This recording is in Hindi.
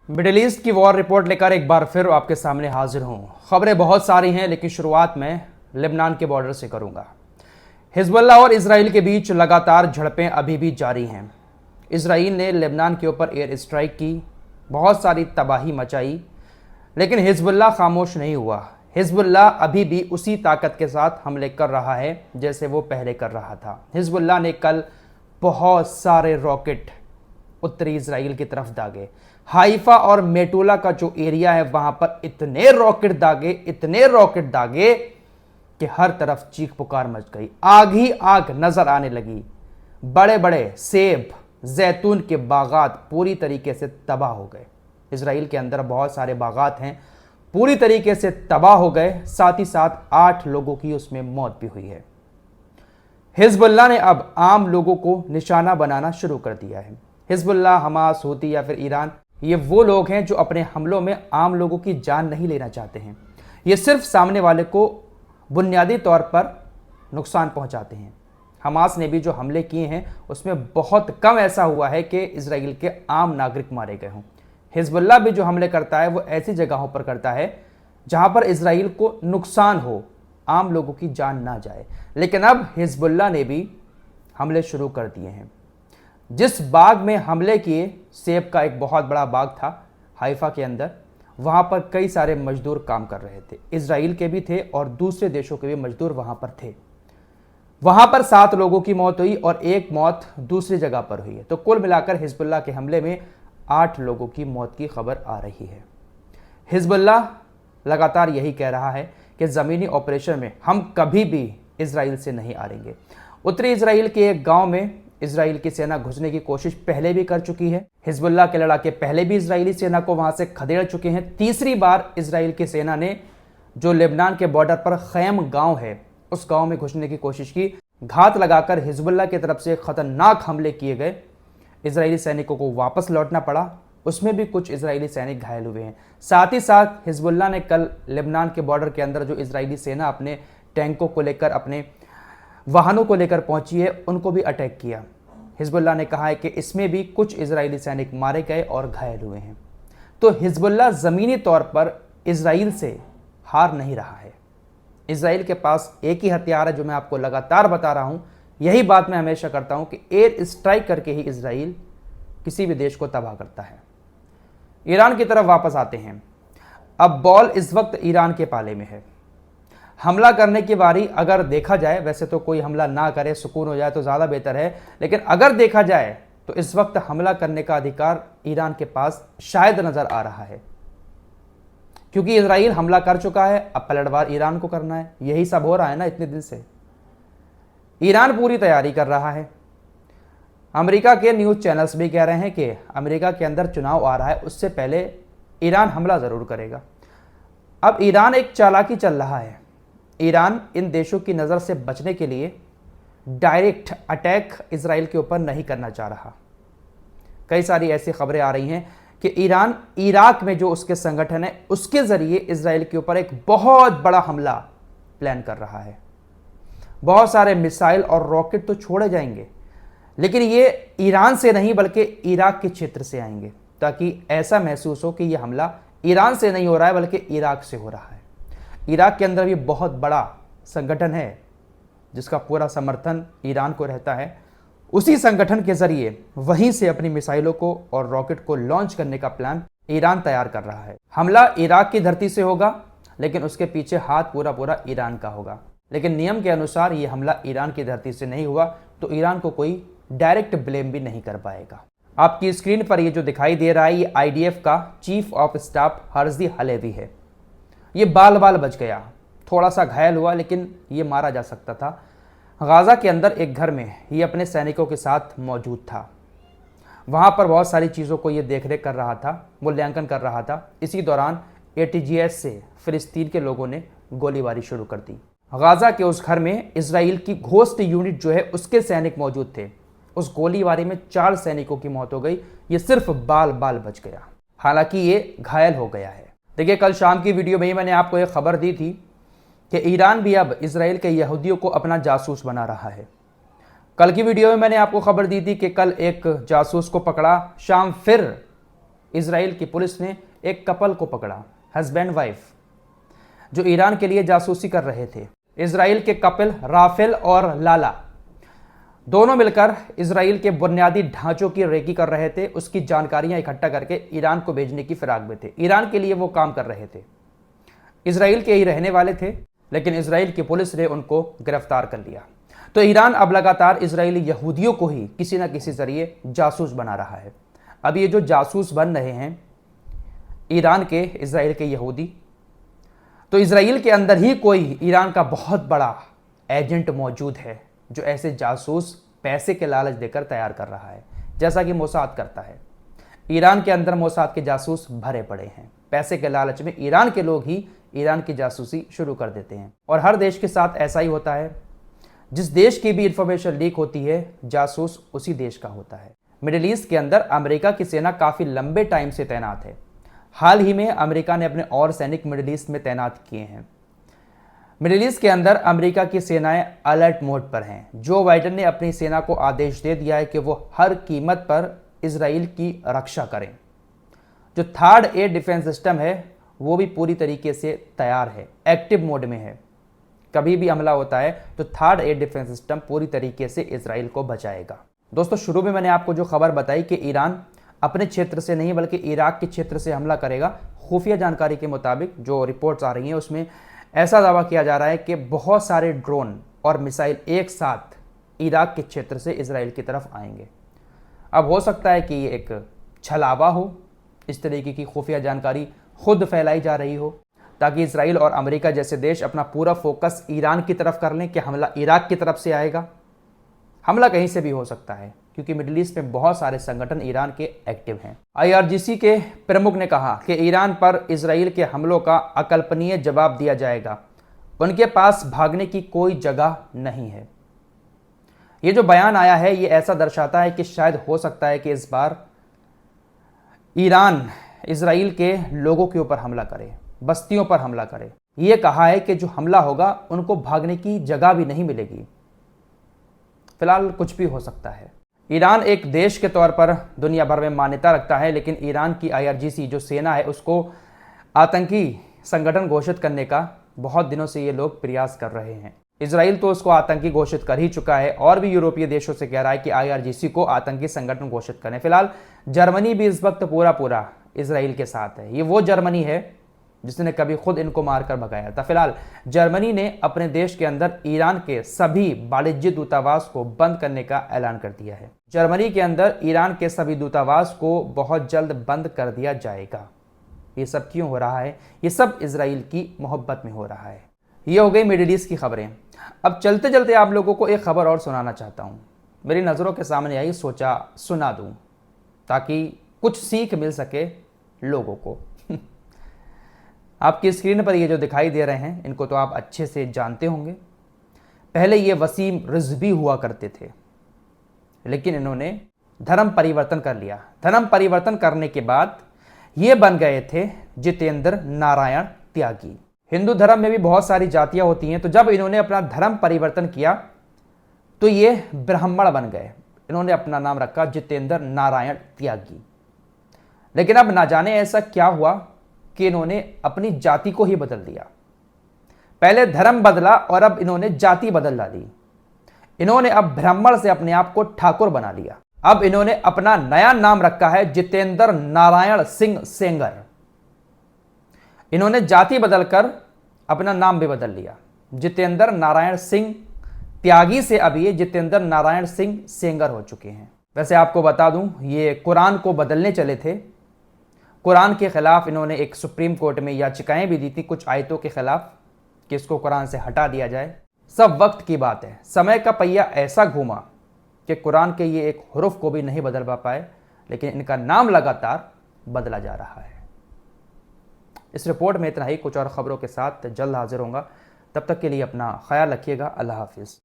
मिडिल ईस्ट की वॉर रिपोर्ट लेकर एक बार फिर आपके सामने हाजिर हूं। खबरें बहुत सारी हैं, लेकिन शुरुआत में लेबनान के बॉर्डर से करूंगा। हिजबुल्लाह और इजराइल के बीच लगातार झड़पें अभी भी जारी हैं। इजराइल ने लेबनान के ऊपर एयर स्ट्राइक की, बहुत सारी तबाही मचाई, लेकिन हिजबुल्लाह खामोश नहीं हुआ। हिजबुल्लाह अभी भी उसी ताकत के साथ हमले कर रहा है जैसे वो पहले कर रहा था। हिजबुल्लाह ने कल बहुत सारे रॉकेट उत्तरी इजराइल की तरफ दागे। हाइफा और मेटुला का जो एरिया है वहां पर इतने रॉकेट दागे कि हर तरफ चीख पुकार मच गई, आग ही आग नजर आने लगी। बड़े बड़े सेब, जैतून के बागात पूरी तरीके से तबाह हो गए। इजराइल के अंदर बहुत सारे बागात हैं, पूरी तरीके से तबाह हो गए। साथ ही साथ 8 लोगों की उसमें मौत भी हुई है। हिजबुल्लाह ने अब आम लोगों को निशाना बनाना शुरू कर दिया है। हिजबुल्लाह, हमास, हूती या फिर ईरान, ये वो लोग हैं जो अपने हमलों में आम लोगों की जान नहीं लेना चाहते हैं। ये सिर्फ सामने वाले को बुनियादी तौर पर नुकसान पहुंचाते हैं। हमास ने भी जो हमले किए हैं उसमें बहुत कम ऐसा हुआ है कि इजराइल के आम नागरिक मारे गए हों। हिजबुल्लाह भी जो हमले करता है वो ऐसी जगहों पर करता है जहां पर इजराइल को नुकसान हो, आम लोगों की जान ना जाए। लेकिन अब हिजबुल्लाह ने भी हमले शुरू कर दिए हैं। जिस बाग में हमले किए, सेब का एक बहुत बड़ा बाग था हाइफा के अंदर, वहां पर कई सारे मजदूर काम कर रहे थे। इजराइल के भी थे और दूसरे देशों के भी मजदूर वहां पर थे। वहां पर 7 लोगों की मौत हुई और 1 मौत दूसरी जगह पर हुई है। तो कुल मिलाकर हिजबुल्लाह के हमले में 8 लोगों की मौत की खबर आ रही है। हिजबुल्लाह लगातार यही कह रहा है कि ज़मीनी ऑपरेशन में हम कभी भी इजराइल से नहीं हारेंगे। उत्तरी इजराइल के एक गांव में इजराइल की सेना घुसने की कोशिश पहले भी कर चुकी है। हिजबुल्लाह के लड़ाके पहले भी इजरायली सेना को वहां से खदेड़ चुके हैं। तीसरी बार इजराइल की सेना ने जो लेबनान के बॉर्डर पर खैम गांव है, उस गांव में घुसने की कोशिश की। घात लगाकर हिजबुल्लाह की तरफ से खतरनाक हमले किए गए। इजरायली सैनिकों को वापस लौटना पड़ा, उसमें भी कुछ इजरायली सैनिक घायल हुए हैं। साथ ही साथ हिजबुल्लाह ने कल लेबनान के बॉर्डर के अंदर जो इजरायली सेना अपने टैंकों को लेकर, अपने वाहनों को लेकर पहुंची है, उनको भी अटैक किया। हिजबुल्लाह ने कहा है कि इसमें भी कुछ इजरायली सैनिक मारे गए और घायल हुए हैं। तो हिजबुल्लाह ज़मीनी तौर पर इजराइल से हार नहीं रहा है। इजराइल के पास एक ही हथियार है जो मैं आपको लगातार बता रहा हूं। यही बात मैं हमेशा करता हूं कि एयर स्ट्राइक करके ही इजराइल किसी भी देश को तबाह करता है। ईरान की तरफ वापस आते हैं। अब बॉल इस वक्त ईरान के पाले में है। हमला करने की बारी अगर देखा जाए, वैसे तो कोई हमला ना करे, सुकून हो जाए तो ज़्यादा बेहतर है, लेकिन अगर देखा जाए तो इस वक्त हमला करने का अधिकार ईरान के पास शायद नज़र आ रहा है, क्योंकि इजराइल हमला कर चुका है। अब पलटवार ईरान को करना है। यही सब हो रहा है ना इतने दिन से। ईरान पूरी तैयारी कर रहा है। अमेरिका के न्यूज़ चैनल्स भी कह रहे हैं कि अमेरिका के अंदर चुनाव आ रहा है, उससे पहले ईरान हमला ज़रूर करेगा। अब ईरान एक चालाकी चल रहा है। ईरान इन देशों की नज़र से बचने के लिए डायरेक्ट अटैक इजराइल के ऊपर नहीं करना चाह रहा। कई सारी ऐसी खबरें आ रही हैं कि ईरान इराक में जो उसके संगठन है, उसके ज़रिए इजराइल के ऊपर एक बहुत बड़ा हमला प्लान कर रहा है। बहुत सारे मिसाइल और रॉकेट तो छोड़े जाएंगे, लेकिन ये ईरान से नहीं बल्कि इराक के क्षेत्र से आएंगे, ताकि ऐसा महसूस हो कि यह हमला ईरान से नहीं हो रहा है बल्कि इराक से हो रहा है। इराक के अंदर भी बहुत बड़ा संगठन है जिसका पूरा समर्थन ईरान को रहता है। उसी संगठन के जरिए वहीं से अपनी मिसाइलों को और रॉकेट को लॉन्च करने का प्लान ईरान तैयार कर रहा है। हमला इराक की धरती से होगा, लेकिन उसके पीछे हाथ पूरा ईरान का होगा। लेकिन नियम के अनुसार ये हमला ईरान की धरती से नहीं हुआ तो ईरान को कोई डायरेक्ट ब्लेम भी नहीं कर पाएगा। आपकी स्क्रीन पर ये जो दिखाई दे रहा है, ये IDF का chief of staff Herzi Halevi है। ये बाल बाल बच गया, थोड़ा सा घायल हुआ, लेकिन ये मारा जा सकता था। गाज़ा के अंदर एक घर में ये अपने सैनिकों के साथ मौजूद था। वहाँ पर बहुत सारी चीज़ों को ये देख रेख कर रहा था, मूल्यांकन कर रहा था। इसी दौरान ATGS से फ़िलिस्तीन के लोगों ने गोलीबारी शुरू कर दी। गाज़ा के उस घर में इजराइल की घोस्ट यूनिट जो है उसके सैनिक मौजूद थे। उस गोलीबारी में 4 सैनिकों की मौत हो गई। ये सिर्फ बाल बाल बच गया, हालांकि ये घायल हो गया है। देखिए, कल शाम की वीडियो में ही मैंने आपको एक खबर दी थी कि ईरान भी अब इजराइल के यहूदियों को अपना जासूस बना रहा है। कल की वीडियो में मैंने आपको खबर दी थी कि कल एक जासूस को पकड़ा, शाम फिर इजराइल की पुलिस ने एक कपल को पकड़ा, हस्बैंड वाइफ, जो ईरान के लिए जासूसी कर रहे थे। इजराइल के कपल राफेल और लाला दोनों मिलकर इजराइल के बुनियादी ढांचों की रेकी कर रहे थे, उसकी जानकारियां इकट्ठा करके ईरान को भेजने की फिराक में थे। ईरान के लिए वो काम कर रहे थे, इजराइल के ही रहने वाले थे, लेकिन इजराइल की पुलिस ने उनको गिरफ्तार कर लिया। तो ईरान अब लगातार इजरायली यहूदियों को ही किसी न किसी जरिए जासूस बना रहा है। अब ये जो जासूस बन रहे हैं ईरान के इजराइल के यहूदी, तो इजराइल के अंदर ही कोई ईरान का बहुत बड़ा एजेंट मौजूद है जो ऐसे जासूस पैसे के लालच देकर तैयार कर रहा है, जैसा कि मोसाद करता है। ईरान के अंदर मोसाद के जासूस भरे पड़े हैं। पैसे के लालच में ईरान के लोग ही ईरान की जासूसी शुरू कर देते हैं, और हर देश के साथ ऐसा ही होता है। जिस देश की भी इंफॉर्मेशन लीक होती है, जासूस उसी देश का होता है। मिडिल ईस्ट के अंदर अमेरिका की सेना काफ़ी लंबे टाइम से तैनात है। हाल ही में अमेरिका ने अपने और सैनिक मिडिल ईस्ट में तैनात किए हैं। मिडिल ईस्ट के अंदर अमेरिका की सेनाएं अलर्ट मोड पर हैं। जो बाइडेन ने अपनी सेना को आदेश दे दिया है कि वो हर कीमत पर इजराइल की रक्षा करें। जो थर्ड एयर डिफेंस सिस्टम है वो भी पूरी तरीके से तैयार है, एक्टिव मोड में है। कभी भी हमला होता है तो थर्ड एयर डिफेंस सिस्टम पूरी तरीके से इजराइल को बचाएगा। दोस्तों, शुरू में मैंने आपको जो खबर बताई कि ईरान अपने क्षेत्र से नहीं बल्कि इराक के क्षेत्र से हमला करेगा, खुफिया जानकारी के मुताबिक जो रिपोर्ट्स आ रही हैं उसमें ऐसा दावा किया जा रहा है कि बहुत सारे ड्रोन और मिसाइल एक साथ इराक के क्षेत्र से इजराइल की तरफ आएंगे। अब हो सकता है कि ये एक छलावा हो, इस तरीके की खुफिया जानकारी खुद फैलाई जा रही हो ताकि इजराइल और अमेरिका जैसे देश अपना पूरा फोकस ईरान की तरफ कर लें कि हमला इराक की तरफ से आएगा। हमला कहीं से भी हो सकता है क्योंकि मिडिल ईस्ट में बहुत सारे संगठन ईरान के एक्टिव हैं। IRGC के प्रमुख ने कहा कि ईरान पर इजराइल के हमलों का अकल्पनीय जवाब दिया जाएगा, उनके पास भागने की कोई जगह नहीं है। ये जो बयान आया है ये ऐसा दर्शाता है कि शायद हो सकता है कि इस बार ईरान इजराइल के लोगों के ऊपर हमला करे, बस्तियों पर हमला करे। ये कहा है कि जो हमला होगा उनको भागने की जगह भी नहीं मिलेगी। फिलहाल कुछ भी हो सकता है। ईरान एक देश के तौर पर दुनिया भर में मान्यता रखता है, लेकिन ईरान की IRGC जो सेना है उसको आतंकी संगठन घोषित करने का बहुत दिनों से ये लोग प्रयास कर रहे हैं। इजराइल तो उसको आतंकी घोषित कर ही चुका है और भी यूरोपीय देशों से कह रहा है कि IRGC को आतंकी संगठन घोषित करें। फिलहाल जर्मनी भी इस वक्त पूरा इजराइल के साथ है। ये वो जर्मनी है जिसने कभी खुद इनको मारकर भगाया था। फिलहाल जर्मनी ने अपने देश के अंदर ईरान के सभी वाणिज्यिक दूतावास को बंद करने का ऐलान कर दिया है। जर्मनी के अंदर ईरान के सभी दूतावास को बहुत जल्द बंद कर दिया जाएगा। ये सब क्यों हो रहा है? ये सब इजराइल की मोहब्बत में हो रहा है। ये हो गई मिडिल ईस्ट की खबरें। अब चलते चलते आप लोगों को एक खबर और सुनाना चाहता हूँ। मेरी नज़रों के सामने आई, सोचा सुना दूँ ताकि कुछ सीख मिल सके लोगों को। आपकी स्क्रीन पर ये जो दिखाई दे रहे हैं इनको तो आप अच्छे से जानते होंगे। पहले ये वसीम रिजवी हुआ करते थे, लेकिन इन्होंने धर्म परिवर्तन कर लिया। धर्म परिवर्तन करने के बाद ये बन गए थे जितेंद्र नारायण त्यागी। हिंदू धर्म में भी बहुत सारी जातियां होती हैं, तो जब इन्होंने अपना धर्म परिवर्तन किया तो ये ब्राह्मण बन गए। इन्होंने अपना नाम रखा जितेंद्र नारायण त्यागी। लेकिन अब ना जाने ऐसा क्या हुआ कि इन्होंने अपनी जाति को ही बदल दिया। पहले धर्म बदला और अब इन्होंने जाति बदल डाली। इन्होंने अब ब्राह्मण से अपने आप को ठाकुर बना लिया। अब इन्होंने अपना नया नाम रखा है जितेंद्र नारायण सिंह सेंगर। इन्होंने जाति बदलकर अपना नाम भी बदल लिया। जितेंद्र नारायण सिंह त्यागी से अब ये जितेंद्र नारायण सिंह सेंगर हो चुके हैं। वैसे आपको बता दूं, ये कुरान को बदलने चले थे। कुरान के खिलाफ इन्होंने एक सुप्रीम कोर्ट में याचिकाएं भी दी थी कुछ आयतों के खिलाफ कि इसको कुरान से हटा दिया जाए। सब वक्त की बात है, समय का पहिया ऐसा घूमा कि कुरान के ये एक हुर्फ को भी नहीं बदल पाए, लेकिन इनका नाम लगातार बदला जा रहा है। इस रिपोर्ट में इतना ही। कुछ और खबरों के साथ जल्द हाजिर होऊंगा। तब तक के लिए अपना ख्याल रखिएगा। अल्लाह हाफिज़।